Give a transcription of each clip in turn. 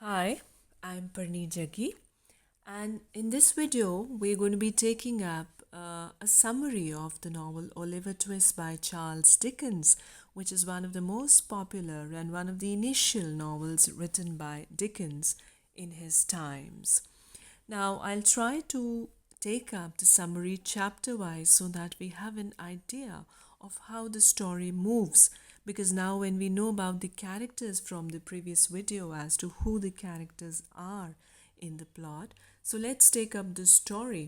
Hi, I'm Parneet Jaggi, and in this video, we're going to be taking up a summary of the novel Oliver Twist by Charles Dickens, which is one of the most popular and one of the initial novels written by Dickens in his times. Now, I'll try to take up the summary chapter wise so that we have an idea of how the story moves. Because now, when we know about the characters from the previous video as to who the characters are in the plot, so let's take up the story,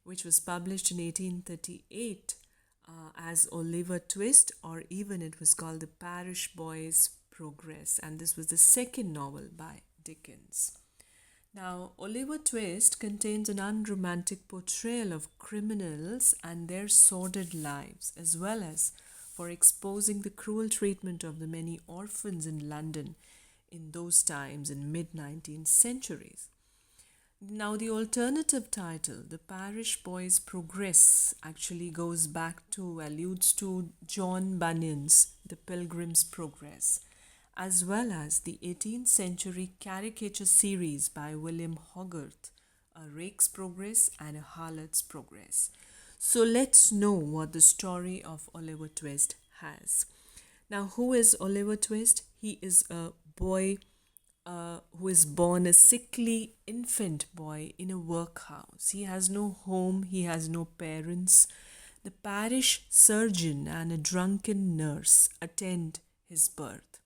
which was published in 1838 as Oliver Twist, or even it was called The Parish Boy's Progress, and this was the second novel by Dickens. Now, Oliver Twist contains an unromantic portrayal of criminals and their sordid lives, as well as for exposing the cruel treatment of the many orphans in London in those times in mid-19th centuries. Now, the alternative title, The Parish Boy's Progress, actually goes back to, alludes to John Bunyan's The Pilgrim's Progress, as well as the 18th century caricature series by William Hogarth, A Rake's Progress and A Harlot's Progress. So let's know what the story of Oliver Twist has. Now, who is Oliver Twist? He is a boy who is born a sickly infant boy in a workhouse. He has no home, he has no parents. The parish surgeon and a drunken nurse attend his birth.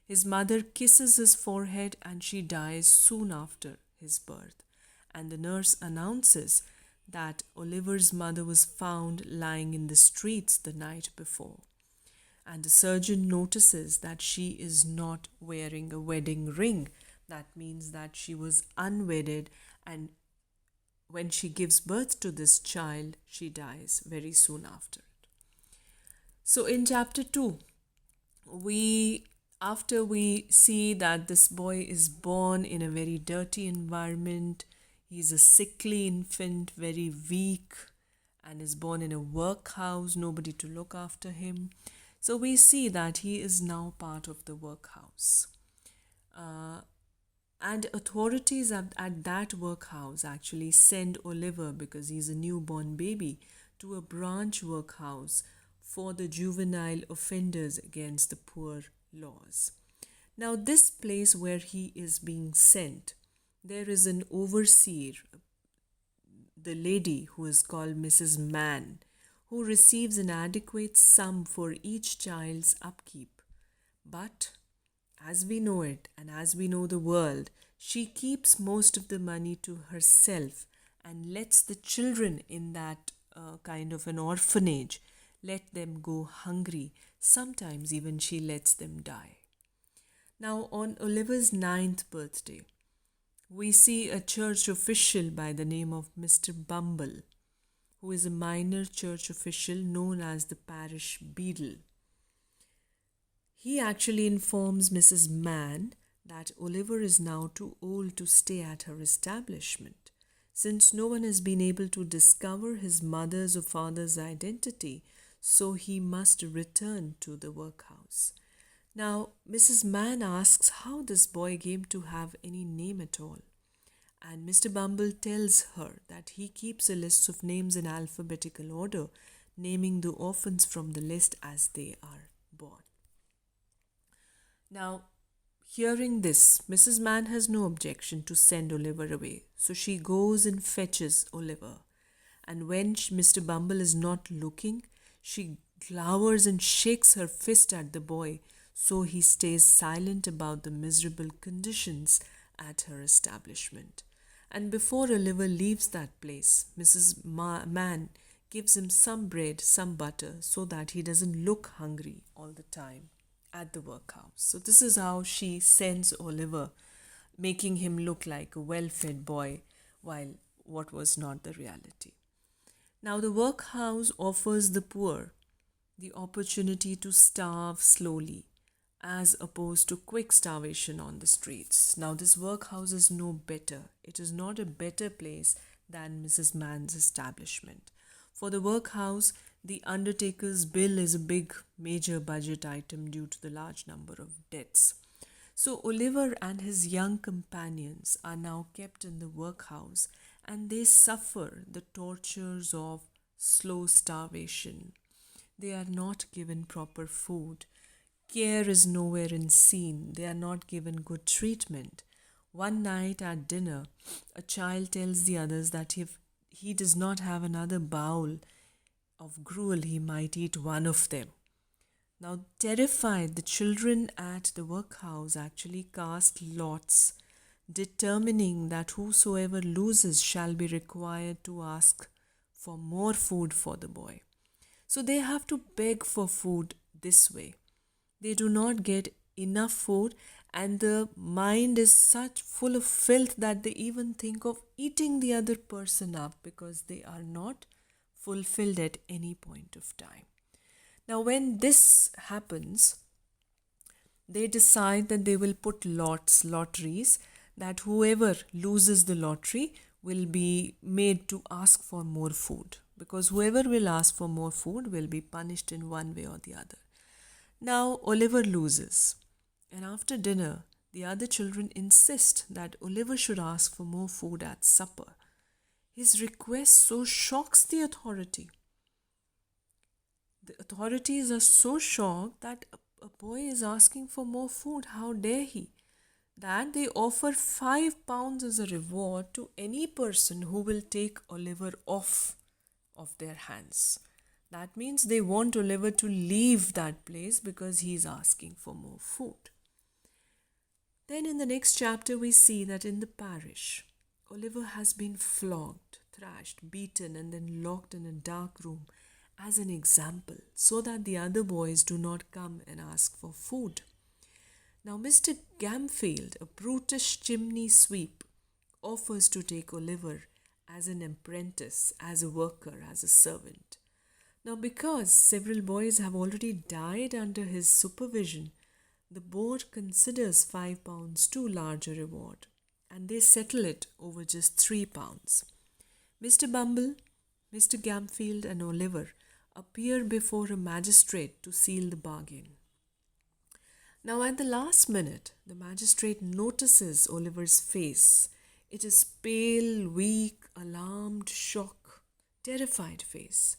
His mother kisses his forehead and she dies soon after his birth. And the nurse announces that Oliver's mother was found lying in the streets the night before. And the surgeon notices that she is not wearing a wedding ring. That means that she was unwedded, and when she gives birth to this child, she dies very soon after it. So in chapter 2, after we see that this boy is born in a very dirty environment, he's a sickly infant, very weak, and is born in a workhouse, nobody to look after him. So we see that he is now part of the workhouse. And authorities at that workhouse actually send Oliver, because he's a newborn baby, to a branch workhouse for the juvenile offenders against the poor laws. Now, this place where he is being sent, there is an overseer, the lady who is called Mrs. Mann, who receives an adequate sum for each child's upkeep. But as we know it, and as we know the world, she keeps most of the money to herself and lets the children in that kind of an orphanage, let them go hungry. Sometimes even she lets them die. Now, on Oliver's 9th birthday, we see a church official by the name of Mr. Bumble, who is a minor church official known as the parish beadle. He actually informs Mrs. Mann that Oliver is now too old to stay at her establishment, since no one has been able to discover his mother's or father's identity, so he must return to the workhouse. Now, Mrs. Mann asks how this boy came to have any name at all. And Mr. Bumble tells her that he keeps a list of names in alphabetical order, naming the orphans from the list as they are born. Now, hearing this, Mrs. Mann has no objection to send Oliver away, so she goes and fetches Oliver. And when Mr. Bumble is not looking, she glowers and shakes her fist at the boy, so he stays silent about the miserable conditions at her establishment. And before Oliver leaves that place, Mrs. Mann gives him some bread, some butter, so that he doesn't look hungry all the time at the workhouse. So this is how she sends Oliver, making him look like a well-fed boy, while what was not the reality. Now, the workhouse offers the poor the opportunity to starve slowly, as opposed to quick starvation on the streets. Now, this workhouse is no better. It is not a better place than Mrs. Mann's establishment. For the workhouse, the undertaker's bill is a big major budget item due to the large number of deaths. So Oliver and his young companions are now kept in the workhouse and they suffer the tortures of slow starvation. They are not given proper food. Care is nowhere in seen. They are not given good treatment. One night at dinner, a child tells the others that if he does not have another bowl of gruel, he might eat one of them. Now, terrified, the children at the workhouse actually cast lots, determining that whosoever loses shall be required to ask for more food for the boy. So they have to beg for food this way. They do not get enough food, and the mind is such full of filth that they even think of eating the other person up because they are not fulfilled at any point of time. Now, when this happens, they decide that they will put lotteries, that whoever loses the lottery will be made to ask for more food, because whoever will ask for more food will be punished in one way or the other. Now, Oliver loses, and after dinner, the other children insist that Oliver should ask for more food at supper. His request so shocks the authority. The authorities are so shocked that a boy is asking for more food. How dare he? That they offer £5 as a reward to any person who will take Oliver off of their hands. That means they want Oliver to leave that place because he is asking for more food. Then in the next chapter, we see that in the parish, Oliver has been flogged, thrashed, beaten, and then locked in a dark room as an example, so that the other boys do not come and ask for food. Now, Mr. Gamfield, a brutish chimney sweep, offers to take Oliver as an apprentice, as a worker, as a servant. Now, because several boys have already died under his supervision, the board considers £5 too large a reward, and they settle it over just £3. Mr. Bumble, Mr. Gamfield, and Oliver appear before a magistrate to seal the bargain. Now, at the last minute, the magistrate notices Oliver's face. It is pale, weak, alarmed, shocked, terrified face.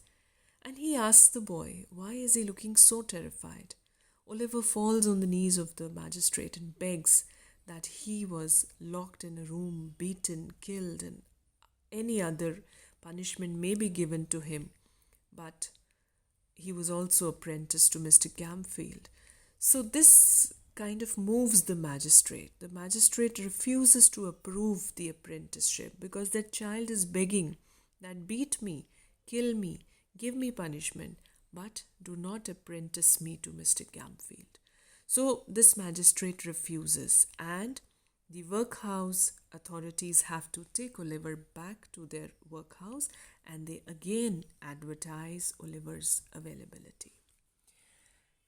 And he asks the boy, why is he looking so terrified? Oliver falls on the knees of the magistrate and begs that he was locked in a room, beaten, killed, and any other punishment may be given to him. But he was also apprenticed to Mr. Gamfield. So this kind of moves the magistrate. The magistrate refuses to approve the apprenticeship because that child is begging that beat me, kill me, give me punishment, but do not apprentice me to Mr. Gamfield. So this magistrate refuses, and the workhouse authorities have to take Oliver back to their workhouse, and they again advertise Oliver's availability.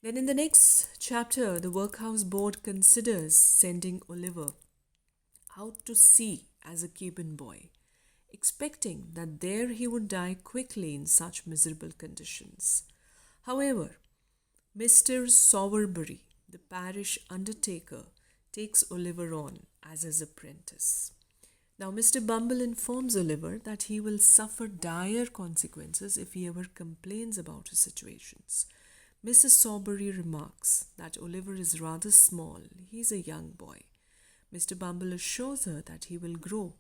Then in the next chapter, the workhouse board considers sending Oliver out to sea as a cabin boy, expecting that there he would die quickly in such miserable conditions. However, Mr. Sowerbury, the parish undertaker, takes Oliver on as his apprentice. Now, Mr. Bumble informs Oliver that he will suffer dire consequences if he ever complains about his situations. Mrs. Sowerbury remarks that Oliver is rather small, he is a young boy. Mr. Bumble assures her that he will grow,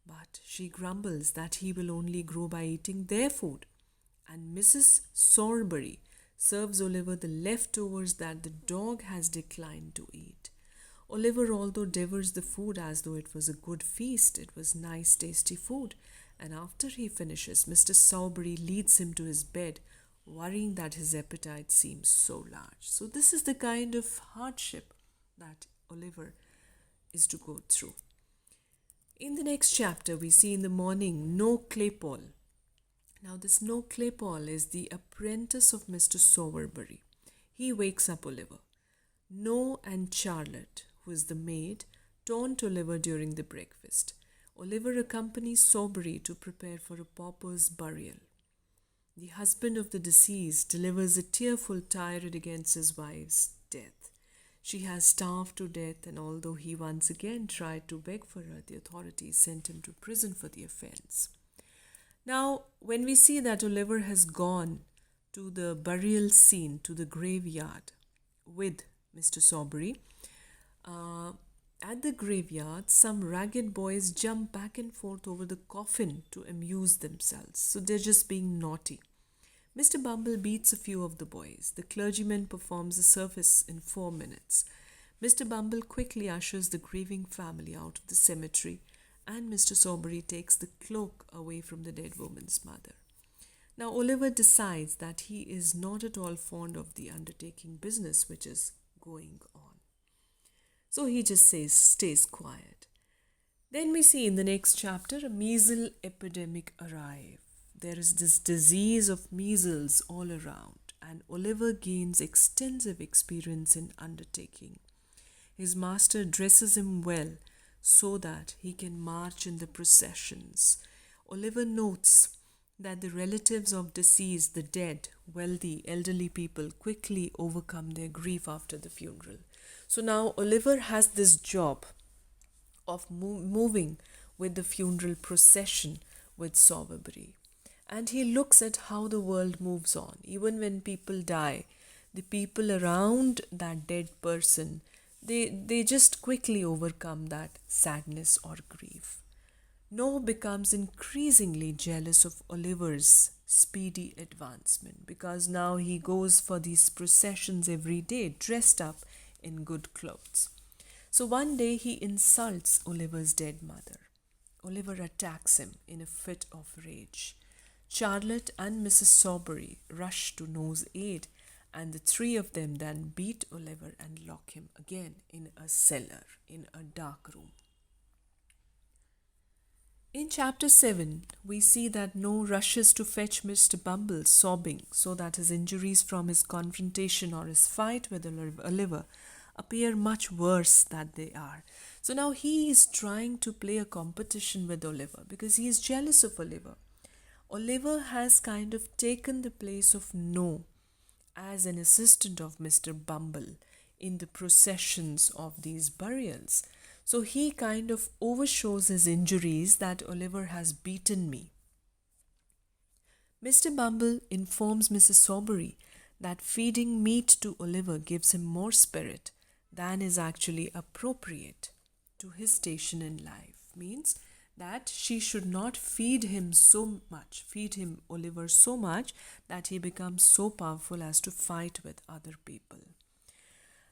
but she grumbles that he will only grow by eating their food. And Mrs. Sowerbury serves Oliver the leftovers that the dog has declined to eat. Oliver, although devours the food as though it was a good feast, it was nice, tasty food, and after he finishes, Mr. Sowerbury leads him to his bed, worrying that his appetite seems so large. So this is the kind of hardship that Oliver is to go through. In the next chapter, we see in the morning No Claypole. Now this No Claypole is the apprentice of Mr. Sowerbury. He wakes up Oliver. No and Charlotte, who is the maid, taunt Oliver during the breakfast. Oliver accompanies Sowerbury to prepare for a pauper's burial. The husband of the deceased delivers a tearful tirade against his wife's death. She has starved to death, and although he once again tried to beg for her, the authorities sent him to prison for the offense. Now, when we see that Oliver has gone to the burial scene, to the graveyard with Mr. Sawbury, uh, at the graveyard, some ragged boys jump back and forth over the coffin to amuse themselves. So they're just being naughty. Mr. Bumble beats a few of the boys. The clergyman performs a service in 4 minutes. Mr. Bumble quickly ushers the grieving family out of the cemetery, and Mr. Sawbury takes the cloak away from the dead woman's mother. Now, Oliver decides that he is not at all fond of the undertaking business which is going on. So he just stays quiet. Then we see in the next chapter a measles epidemic arrive. There is this disease of measles all around, and Oliver gains extensive experience in undertaking. His master dresses him well so that he can march in the processions. Oliver notes that the relatives of deceased, the dead, wealthy, elderly people quickly overcome their grief after the funeral. So now Oliver has this job of moving with the funeral procession with Sawbury. And he looks at how the world moves on. Even when people die, the people around that dead person, they just quickly overcome that sadness or grief. Noah becomes increasingly jealous of Oliver's speedy advancement because now he goes for these processions every day, dressed up in good clothes. So one day he insults Oliver's dead mother. Oliver attacks him in a fit of rage. Charlotte and Mrs. Sawbury rush to Noah's aid, and the three of them then beat Oliver and lock him again in a cellar, in a dark room. In chapter 7, we see that Noah rushes to fetch Mr. Bumble, sobbing, so that his injuries from his confrontation or his fight with Oliver appear much worse than they are. So now he is trying to play a competition with Oliver because he is jealous of Oliver. Oliver has kind of taken the place of Noah as an assistant of Mr. Bumble in the processions of these burials. So he kind of overshows his injuries that Oliver has beaten me. Mr. Bumble informs Mrs. Sawbury that feeding meat to Oliver gives him more spirit than is actually appropriate to his station in life. Means that she should not feed him Oliver so much that he becomes so powerful as to fight with other people.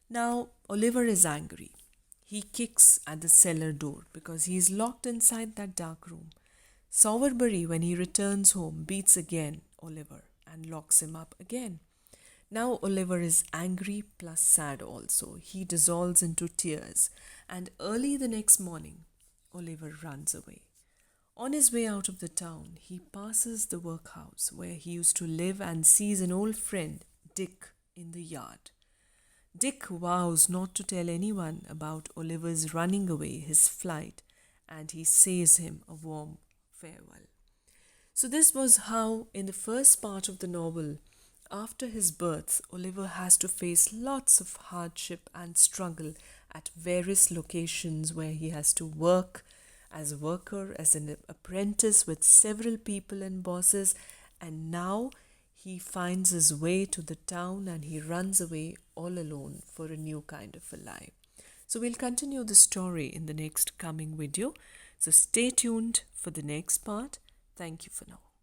Now, Oliver is angry. He kicks at the cellar door because he is locked inside that dark room. Sawbury, when he returns home, beats again Oliver and locks him up again. Now Oliver is angry plus sad also. He dissolves into tears, and early the next morning, Oliver runs away. On his way out of the town, he passes the workhouse where he used to live and sees an old friend, Dick, in the yard. Dick vows not to tell anyone about Oliver's running away, his flight, and he says him a warm farewell. So this was how, in the first part of the novel, after his birth, Oliver has to face lots of hardship and struggle at various locations where he has to work as a worker, as an apprentice with several people and bosses, and now he finds his way to the town and he runs away all alone for a new kind of a life. So we'll continue the story in the next coming video. So stay tuned for the next part. Thank you for now.